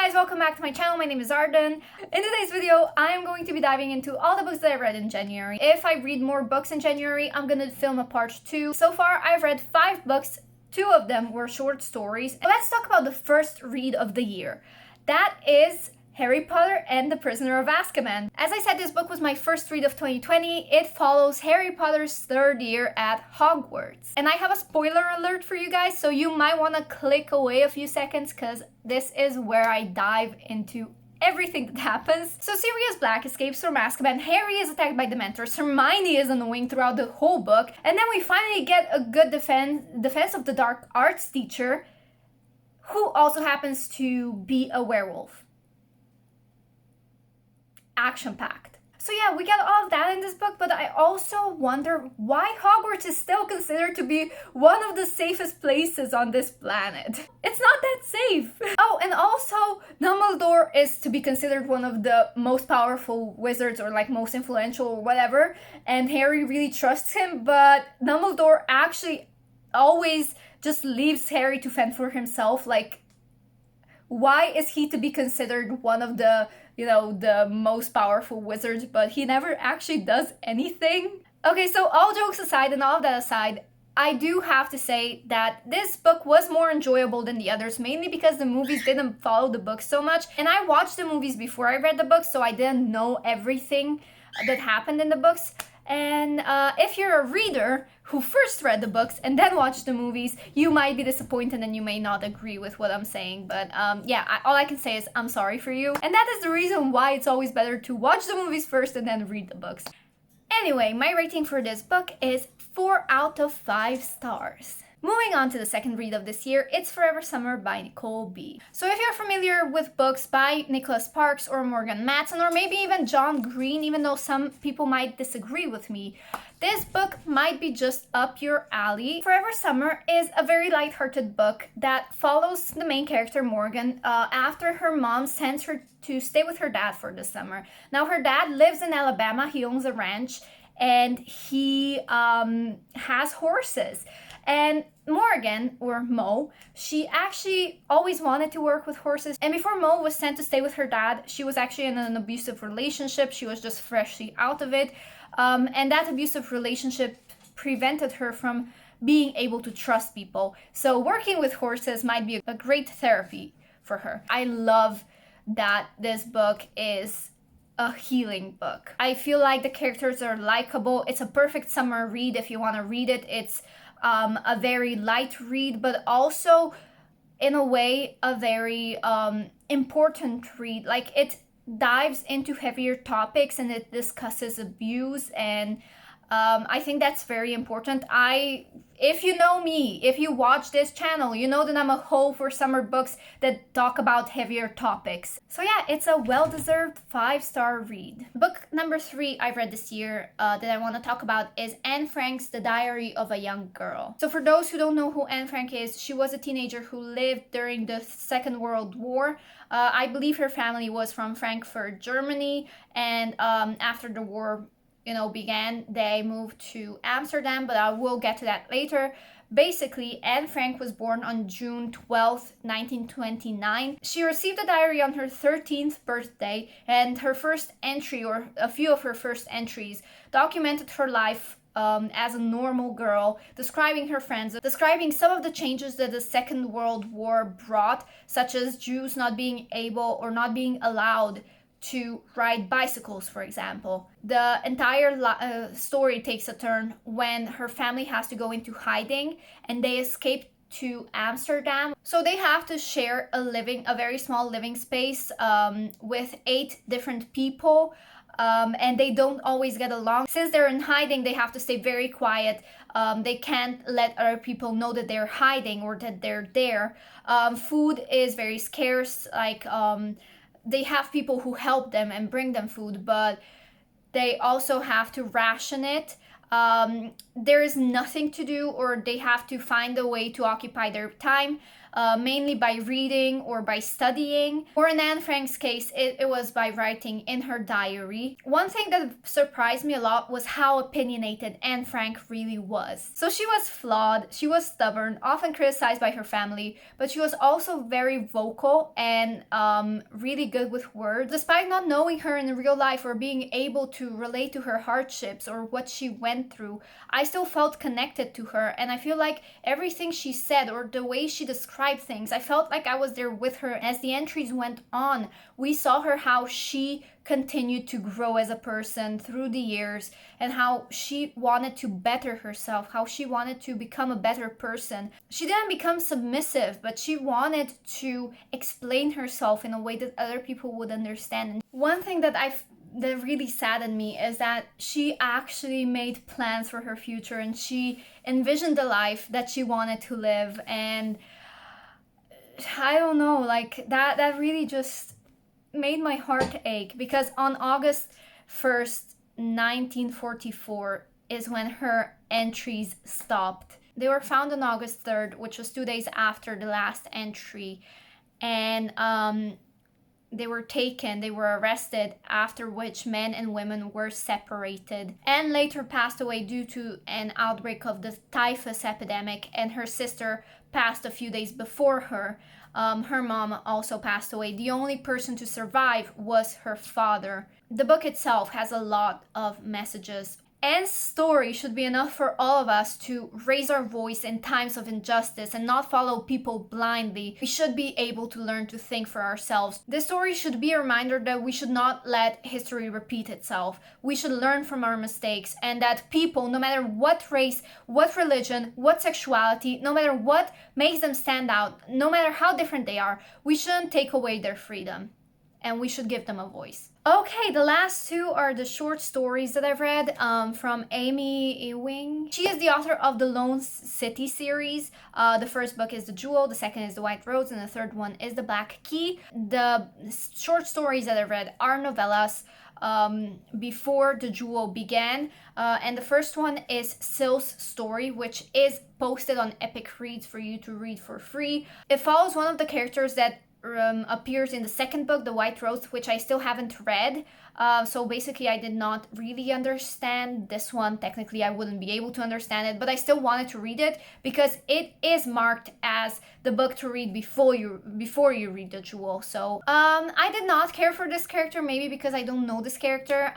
guys, welcome back to my channel. My name is Arden. In today's video, I am going to be diving into all the books that I read in January. If I read more books in January, I'm gonna film a part 2. So far, I've read 5 books. 2 of them were short stories. Let's talk about the first read of the year. That is Harry Potter and the Prisoner of Azkaban. As I said, this book was my first read of 2020. It follows Harry Potter's 3rd year at Hogwarts. And I have a spoiler alert for you guys, so you might want to click away a few seconds because this is where I dive into everything that happens. So Sirius Black escapes from Azkaban, Harry is attacked by Dementors, Hermione is annoying throughout the whole book, and then we finally get a good defense of the dark arts teacher, who also happens to be a werewolf. Action-packed. So yeah, we get all of that in this book, but I also wonder why Hogwarts is still considered to be one of the safest places on this planet. It's not that safe. Oh, and also Dumbledore is to be considered one of the most powerful wizards or like most influential or whatever, and Harry really trusts him, but Dumbledore actually always just leaves Harry to fend for himself. Like, why is he to be considered one of the, the most powerful wizards, but he never actually does anything? Okay, so all jokes aside and all of that aside, I do have to say that this book was more enjoyable than the others, mainly because the movies didn't follow the book so much. And I watched the movies before I read the books, so I didn't know everything that happened in the books. And if you're a reader who first read the books and then watched the movies, you might be disappointed and you may not agree with what I'm saying. But all I can say is I'm sorry for you. And that is the reason why it's always better to watch the movies first and then read the books. Anyway, my rating for this book is 4 out of 5 stars. Moving on to the second read of this year, it's Forever Summer by Nicole B. So if you're familiar with books by Nicholas Sparks or Morgan Matson or maybe even John Green, even though some people might disagree with me, this book might be just up your alley. Forever Summer is a very lighthearted book that follows the main character Morgan after her mom sends her to stay with her dad for the summer. Now her dad lives in Alabama, he owns a ranch, and he has horses. And Morgan, or Mo, she actually always wanted to work with horses. And before Mo was sent to stay with her dad, she was actually in an abusive relationship. She was just freshly out of it. And that abusive relationship prevented her from being able to trust people. So working with horses might be a great therapy for her. I love that this book is a healing book. I feel like the characters are likable. It's a perfect summer read if you want to read it. It's a very light read, but also in a way a very important read. Like, it dives into heavier topics and it discusses abuse, and I think that's very important. If you know me, if you watch this channel, you know that I'm a hoe for summer books that talk about heavier topics. So yeah, it's a well-deserved 5-star read. Book number 3 I've read this year that I want to talk about is Anne Frank's The Diary of a Young Girl. So for those who don't know who Anne Frank is, she was a teenager who lived during the Second World War. I believe her family was from Frankfurt, Germany, and after the war began, they moved to Amsterdam, but I will get to that later. Basically, Anne Frank was born on June 12th, 1929. She received a diary on her 13th birthday, and her first entry, or a few of her first entries, documented her life as a normal girl, describing her friends, describing some of the changes that the Second World War brought, such as Jews not being able or not being allowed to ride bicycles, for example. The entire story takes a turn when her family has to go into hiding and they escape to Amsterdam. So they have to share a very small living space with 8 different people, and they don't always get along. Since they're in hiding, they have to stay very quiet. They can't let other people know that they're hiding or that they're there. Food is very scarce, they have people who help them and bring them food, but they also have to ration it. There is nothing to do, or they have to find a way to occupy their time. mainly by reading or by studying. Or in Anne Frank's case, it was by writing in her diary. One thing that surprised me a lot was how opinionated Anne Frank really was. So she was flawed, she was stubborn, often criticized by her family, but she was also very vocal and really good with words. Despite not knowing her in real life or being able to relate to her hardships or what she went through, I still felt connected to her, and I feel like everything she said or the way she described things, I felt like I was there with her. As the entries went on, we saw her how she continued to grow as a person through the years, and how she wanted to better herself, how she wanted to become a better person. She didn't become submissive, but she wanted to explain herself in a way that other people would understand. And one thing that really saddened me is that she actually made plans for her future, and she envisioned the life that she wanted to live. And I don't know, like that really just made my heart ache, because on August 1st, 1944 is when her entries stopped. They were found on August 3rd, which was 2 days after the last entry, and they were arrested, after which men and women were separated, and later passed away due to an outbreak of the typhus epidemic, and her sister passed a few days before her. Her mom also passed away. The only person to survive was her father. The book itself has a lot of messages. Anne's story should be enough for all of us to raise our voice in times of injustice and not follow people blindly. We should be able to learn to think for ourselves. This story should be a reminder that we should not let history repeat itself. We should learn from our mistakes, and that people, no matter what race, what religion, what sexuality, no matter what makes them stand out, no matter how different they are, we shouldn't take away their freedom, and we should give them a voice. Okay, the last two are the short stories that I've read from Amy Ewing. She is the author of the Lone City series. The first book is The Jewel, the second is The White Rose, and the third one is The Black Key. The short stories that I've read are novellas before The Jewel began, and the first one is Syl's story, which is posted on Epic Reads for you to read for free. It follows one of the characters that appears in the second book, The White Rose, which I still haven't read. So basically I did not really understand this one. Technically I wouldn't be able to understand it, but I still wanted to read it because it is marked as the book to read before you read The Jewel. So I did not care for this character, maybe because I don't know this character.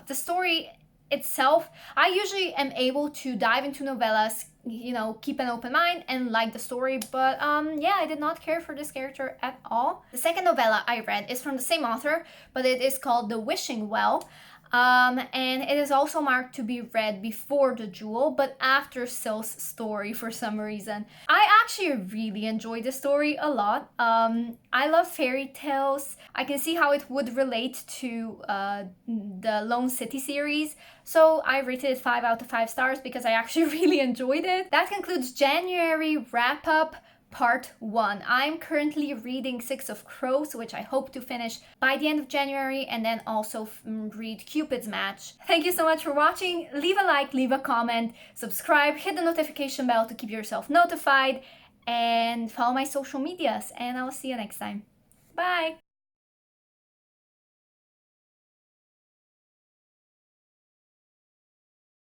The story itself, I usually am able to dive into novellas, you know, keep an open mind and like the story, but yeah, I did not care for this character at all. The second novella I read is from the same author, but it is called The Wishing Well, and it is also marked to be read before The Jewel, but after Syl's story for some reason. I actually really enjoyed the story a lot. I love fairy tales. I can see how it would relate to the Lone City series, so I rated it 5 out of 5 stars because I actually really enjoyed it. That concludes January wrap-up Part 1. I'm currently reading Six of Crows, which I hope to finish by the end of January, and then also read Cupid's Match. Thank you so much for watching. Leave a like, leave a comment, subscribe, hit the notification bell to keep yourself notified, and follow my social medias, and I'll see you next time. Bye!